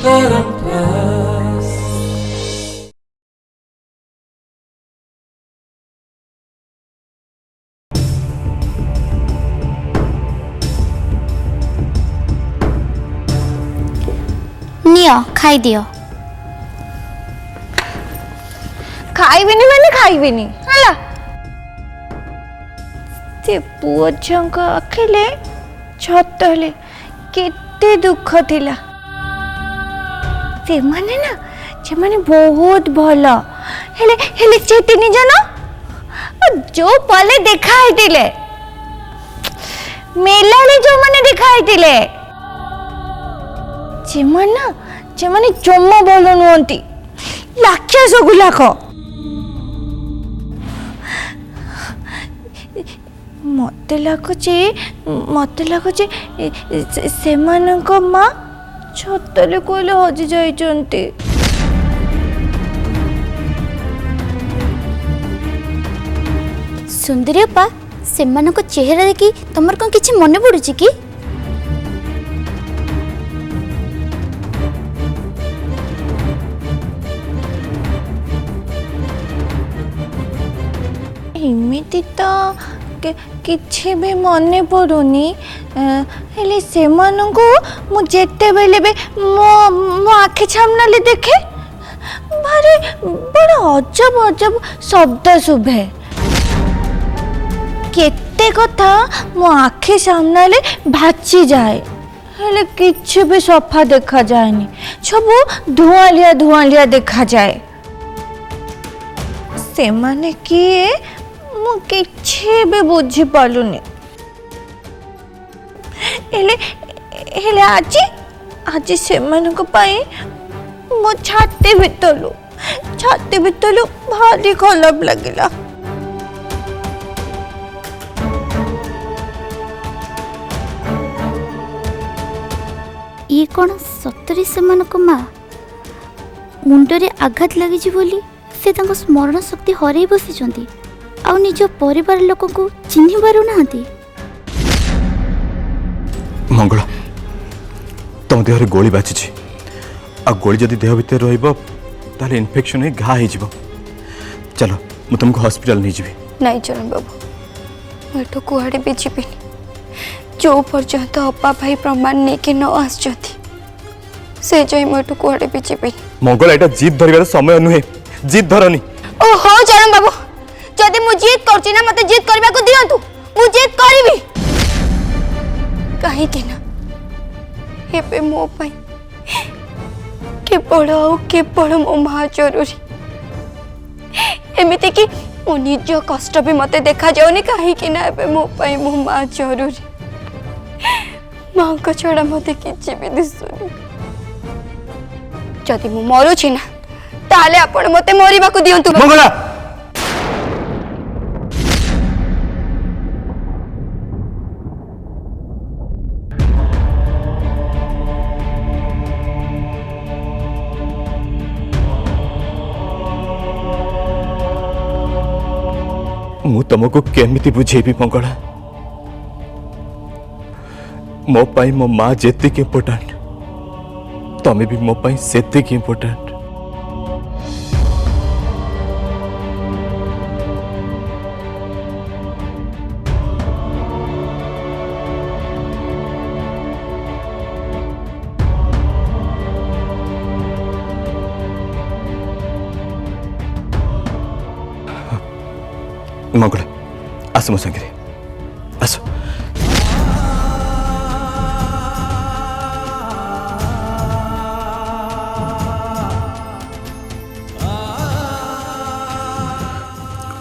Neo खाई दियो। खाइबिनी माने खाइबिनी हला से पुओ झंक आखिले छत हेले केते दुख थिला से माने ना जे माने बहुत भलो हेले हेले से तीन जन जो पले देखा हेतिले मेलाले जो माने देखा हेतिले जेमाने जम्मा बोल नुहंती राक्षस गुलाक मते लगुचे से माँ छतले कोइले हजि जाइचंती। सुंदरी अपा से चेहरा देखी तुमर कौन किछि मने पड़ुछि कि? एमिति तो किछि भी मने पड़ुनी हेले से मानंको मु जेते बेले बे मो आखि सामने देखे भारी बड़ा अजब अजब शब्द शुभे केते कथा मो आखि सामने भाची जाए हेले किछि भी सफा देखा जाएनी सब धुआलिया देखा जाए से माने किए मु किछि भी बुझी पालुनी हेले आज से मानक पाई मो छाती भितरु भारी खराब लगिला। ये कौन सतरी से मानक माँ मुंडरे आघात लगी बोली से तांको स्मरण शक्ति हरई बसी आउ निज परिवार लोक को चिन्ह पारु नाहंती। मंगला तुम देह गोली बाची आ गोली जदि देह भितर रहिबो ताले इन्फेक्शन है घा हो जिवो। चलो मु तुमको हॉस्पिटल नहीं जीवी। नहीं चरण बाबू मैं तो कुआड़े भी जीविनी जो पर्यंत अपा भाई प्रमाण नहीं कि न आसचती से जाई मैं तो कुआड़े भी जीविनी। मंगला एटा जीत धरिबार समय नुहे जीत धरनी। ओहो चरण बाबू जदि मु जीत करछि ना मते जीत करबा को दियंतु मु जीत करबी काहे के ना हेबे मो पई केवल मो माँ जरूरी एमिति कि मो निज कष्ट भी मते देखा जाउनी काहे कि ना हेबे मो पई मो माँ जरूरी माँ को छोड़ा मते किछि भी दिसुनी जदि मु मरुछि ना ताले आपण मते मरिबा को दियंतु। मंगला मु तुमको केमिति बुझेबी मंगला मो पाई मो माँ जेतिक इम्पोर्टेंट तमें भी मो पाई सेतिक इम्पोर्टेंट। मंगला आस मो संगे आस।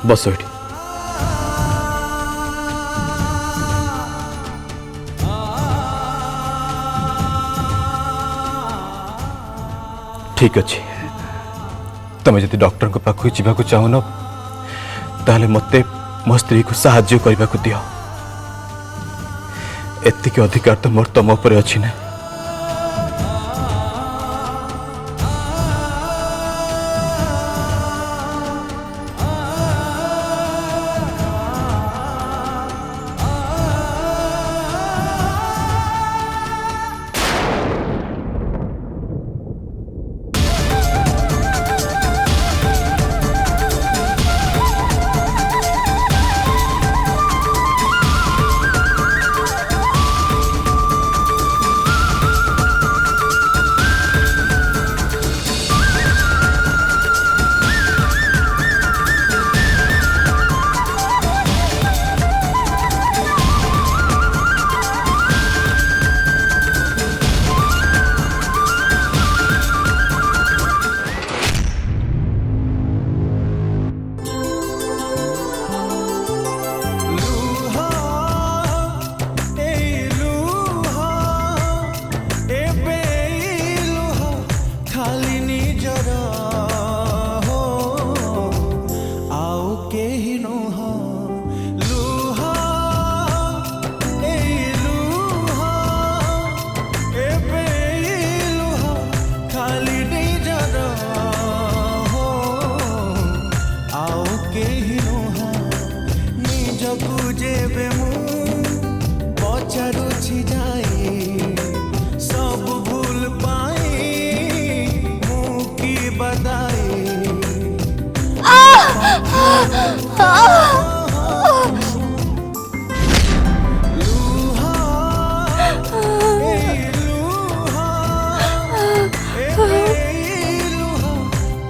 बस एठी ठीक अच्छे तुम जदि डॉक्टर को पाखु जावाक चाहून ताहले मते मो स्त्री को साहाय्य करने को दियो एतिक अधिकार तो मोर तुम उपर अच्छी ना।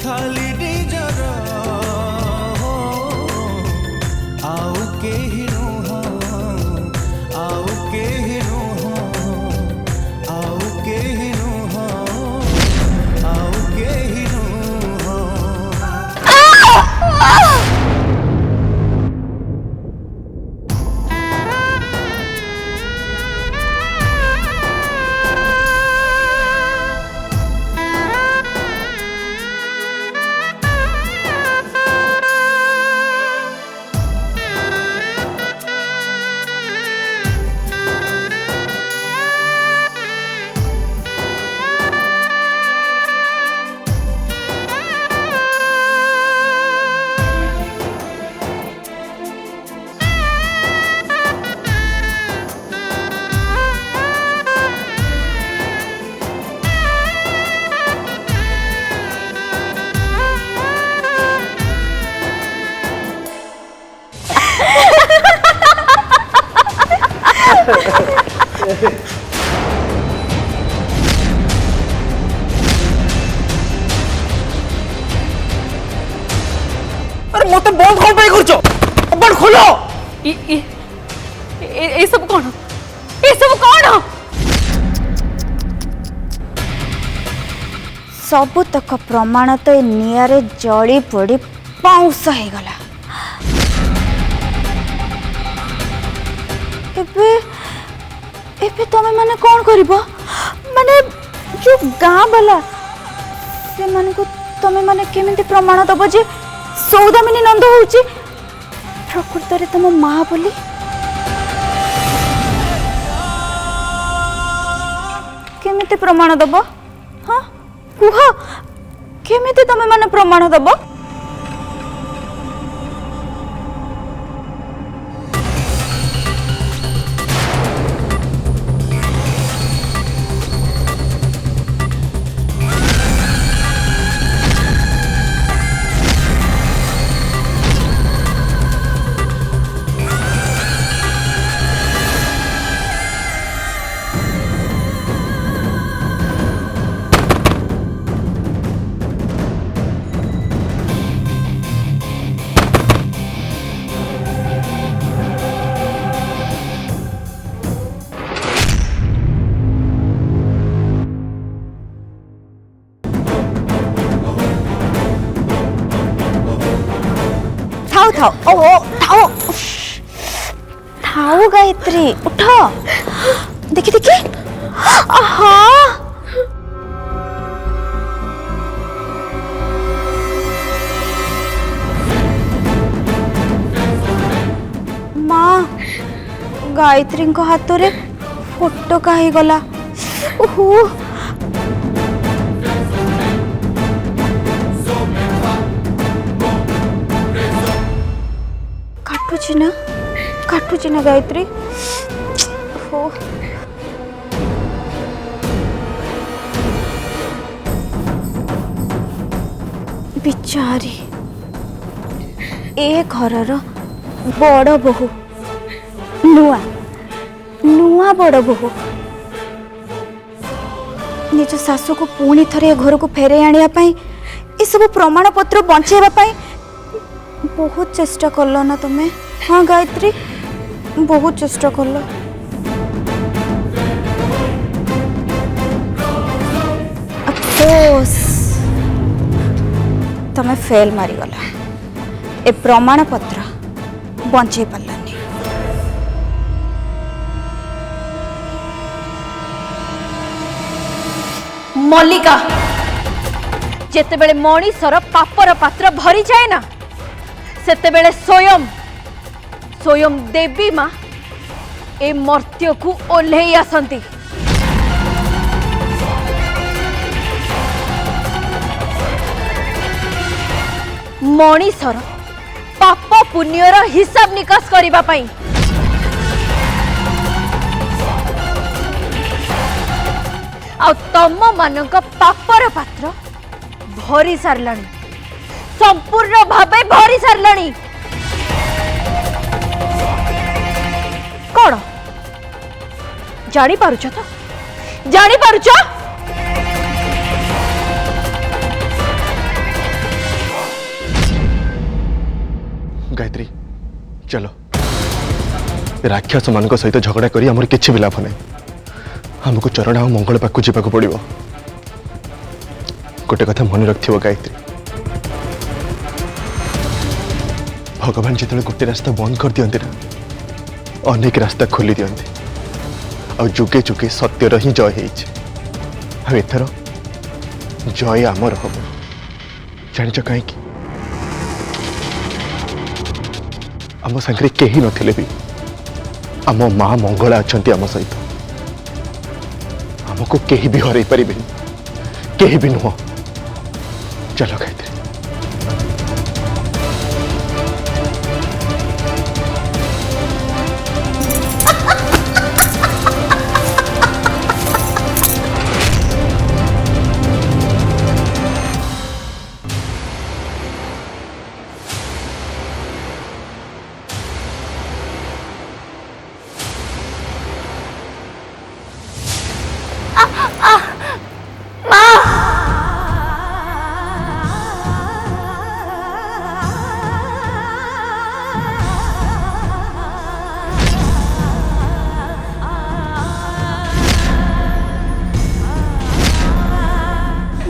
खाली निजर आउ केहि नुह आउ केहि नुह आउ केहि नुह आउ केहि नुह अरे मत बंद कौन पे करछो अपन खोलो ए सब कौन ए सब कौन सबुतक प्रमाण तो निआरे जड़ी पड़ी पाउस हो गला। एबे एबे तमे माने कौन करिबो माने जो गाँ वाला से माने को तमे माने केमिति प्रमाण दबो जे सौदामिनी नंद होउची प्रकृत रे तम मां बोली केमिति प्रमाण दबो हाँ कुह केमिति तमे माने प्रमाण दबो थाओ ओ थाओ थाओ गायत्री उठ देखी देखी आहा माँ गायत्री को हाथ रे फोटो कहीं गला ओहो काटुची ना गायत्री हो बिचारी ए घरर बड़ बोहू नुआ नुआ बड़ बोहू निज सासु को पुणी थरे घर को फेरे आनिया पाई ए सब प्रमाण पत्र बंचेबा पाई बहुत चेष्टा करलो ना तुम्हें हाँ गायत्री बहुत चेष्टा करलो अफसोस तमें फेल मारी गला ए प्रमाण पत्र बंचे पारानी मल्लिका जेतेबेले मणिषर पापर पात्र भरी जाए ना सेतेबेले स्वयं स्वयं देवी माँ ए मर्त्य को ओल्हे आसंती मणिषर पाप पुण्यर हिसाब निकास करिबा पाई आ तम मानक पापर पात्र भरी सारलाणी संपूर्ण भावे भरी सारलाणी। कौन जानी पारुछ तो जानी पारुछ गायत्री चलो राक्षस मान सहित झगड़ा करी आमर किसी भी लाभ नहीं आमको चरण आ मंगल पाक जावाक पड़ो गोटे कथा मन रखियो गायत्री भगवान जो गोटे रास्ता बंद कर दियंती ना अनेक रास्ता खोली दियंती आ जुगे जुगे सत्यर ही जय होथर जय आमर हम जाच कहीं आम सागर कहीं नथिले भी आम माँ मंगला अच्छा आम सहित आमको कहीं भी हर पारे कहीं भी नुह चलो गायत्री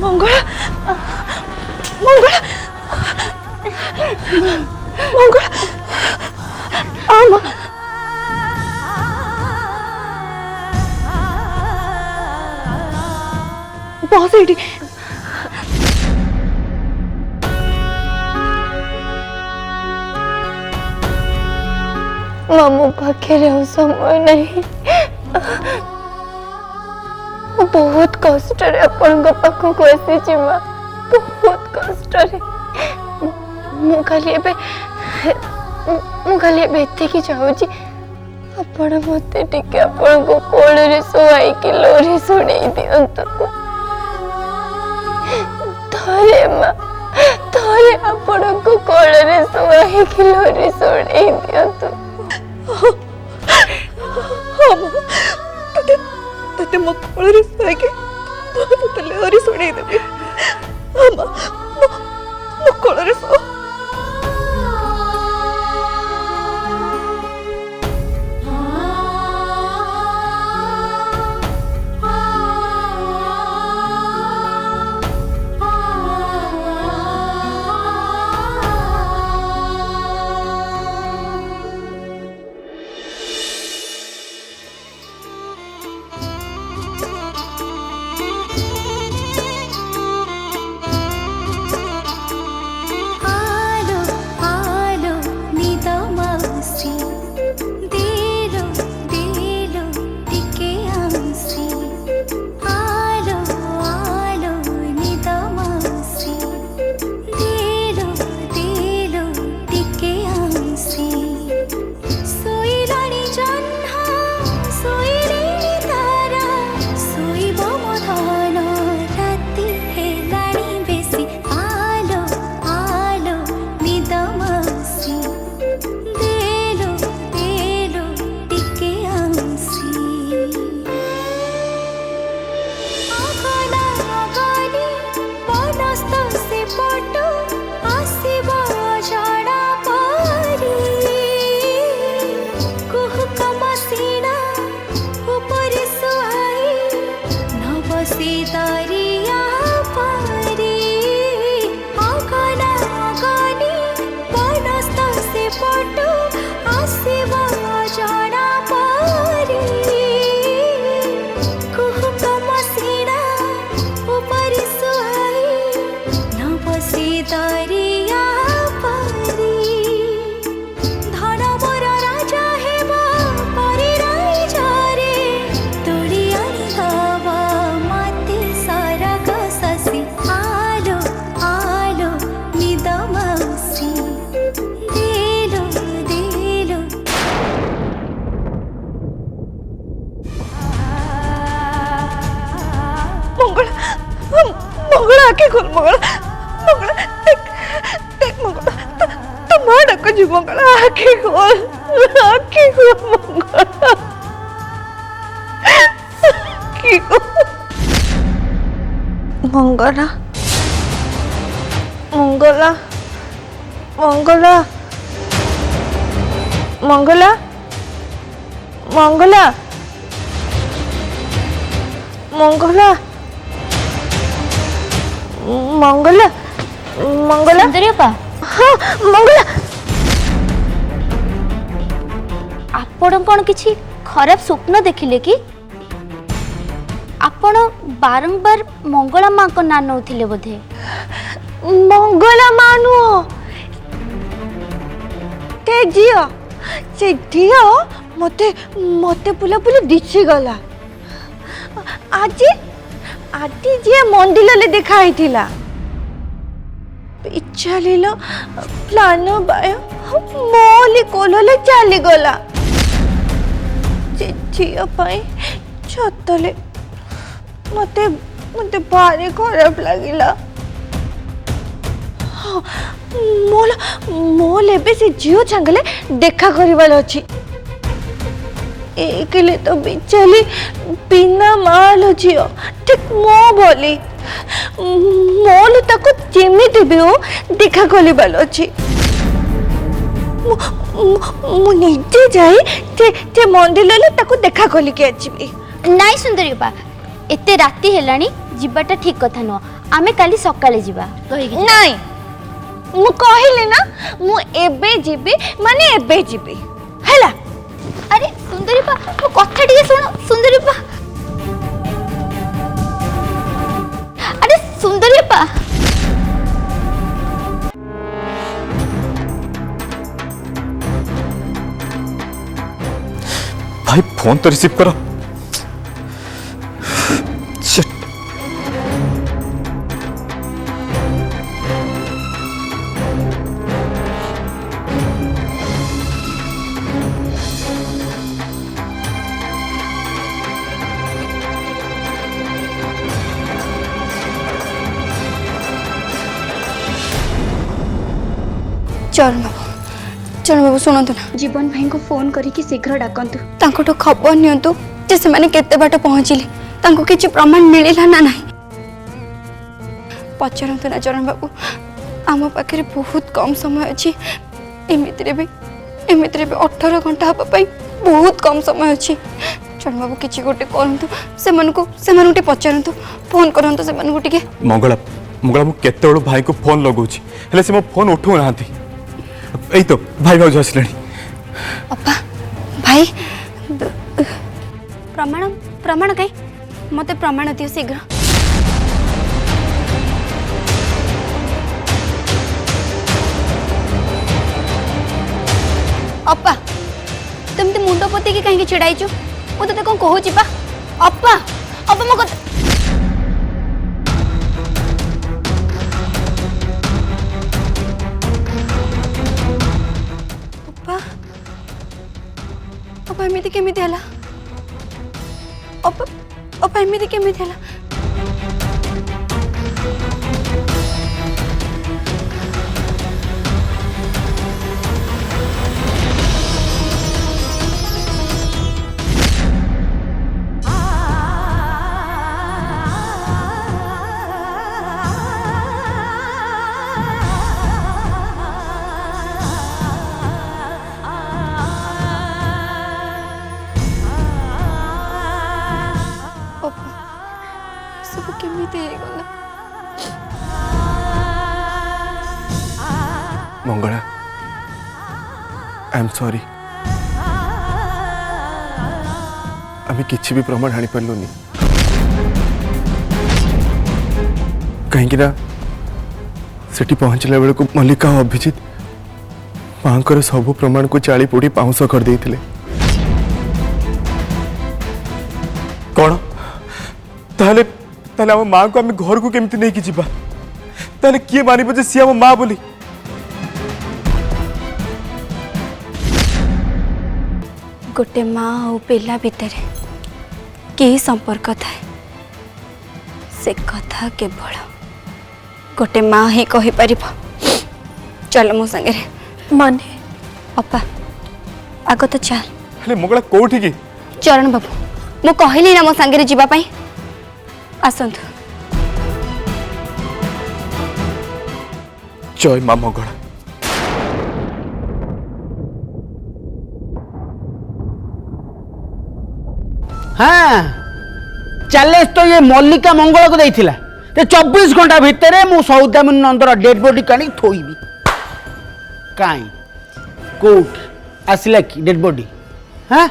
मंगला मंगला मंगला आमा बहुत एटी मामू पाखे समय नहीं बहुत कष्ट आपण पाखक आसी माँ बहुत कष्ट मुझे चाहूँगी आपण मत आपण कोल शुआई लोरी शुणे दिंतु थे माँ थे आपण को कोल शुआई लोरी शुणे दिंतु ते मो कोल शुआई लोरी शुणे देवी मो कोल शो मंगला आके खोल मंगला देख मंगला तो मां डको जी मंगला आके खोल आखि को मंगला आखि को मंगला मंगला मंगला मंगला मंगला मंगला मंगला मंगला सुंदरी अपा हाँ मंगला आपण कौन किसी खराब स्वप्न देखिले कि आपण बारंबार मंगला माँ को ना नौथिले बोधे मंगला मानु ते झियो से झियो मते मते पुला पुला दिसी गला आज आज जे मंदिर ले देखाई थिला इच्छा लेलो प्लान बाय मोली कोलोले चली गला जे झियो पाई छतले मते मते भारी खराब लागिला मोल एबे से झियो छांगले देखा करिवाल अछि एकले तो बिचाली बिना माल झियो ठीक मो बोली मोल ताको जेमिति भी हो देखा करिवाल अछि मु निजे जाई ते मंदिर ले ताको देखा कली के आछबी नाई सुंदरी अपा एते राती हेलानी जिबाटा ठीक कथा न आमे काली सकाळे जिबा कहि नहीं मु कहले ना मु एबे जीबी माने एबे जीबी हैला अरे सुंदरी पा मो कथा टिके सुनो सुंदरी पा अरे सुंदरी पा भाई फोन तो रिसीव करो Shit. चल बाबू शुणु ना जीवन भाई को फोन करके शीघ्र डाकतु तांको खबर नियंतु जे से माने केते बाट पहुँचिले तांको किछि प्रमाण मिलिला ना नहीं पचरंतु ना चरण बाबू आम पाखे बहुत कम समय अच्छी एमितिरे भी 18 घंटा हबा पई बहुत कम समय अच्छी चरण बाबू किछि गोटे करंतु से मानको पचरंतु फोन करंतु से मानको टिके मंगला मंगला मु केते बड़ भाई को फोन लगौछि हेले से मो फोन उठौ नाहंती एई तो भाई भाउज हसलेनी अप्पा भाई प्रमाण प्रमाण कई मते प्रमाण दियो शीघ्र अप्पा तुम तो मुंड पोती की कहीं छिड़ाईचु मु तो कौन कहूँ पा अप्पा अप्पा मो कथा अप्पा अप्पा एमिति केमिति हला अप्पा अप्पा एमिति केमिति हला सब केमिति गला मंगला आई एम सॉरी आम किसी भी प्रमाण आनी पार्लुनी कहीं सेठी पहुंचला बेल को मल्लिका और अभिजीत माँ सब प्रमाण को चाली पोड़ी पाउंस कर देइथिले कौन ताहले ताहले हम माँ को आम घर को केमती नहीं कि जीवा ताहले किए मानिबो जे सी हम माँ बोली गोटे माँ और पिला भितर के संपर्क थाए से कथा केवल गोटे माँ ही कही पार चल मो संगे माने अपा आग तो चल हेले मंगला कोठी की चरण बाबू मु कहली ना मो सांगे जीवा पाई आसंतु जय मां मंगला। हाँ चैलेंज तो ये मल्लिका मंगल को देइथिला ते 24 घंटा भितर मु सौदामिनी नंदर डेड बॉडी कानी थोइबी काई कोट आसिला की डेड बॉडी हाँ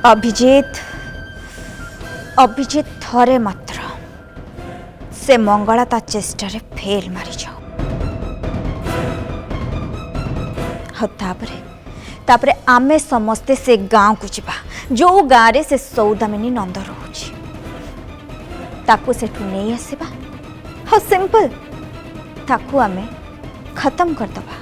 अभिजीत अभिजीत थरे मात्र से मंगला ता चेष्टा रे फेल मारी जाओ हाँ तापरे आमे समस्ते से गाँव को जीवा जो गाँव रे से सौदामिनी नंद रोची ताकू सेठू नहीं आसीबा हाँ सिंपल ताकू आमे खत्म कर दबा।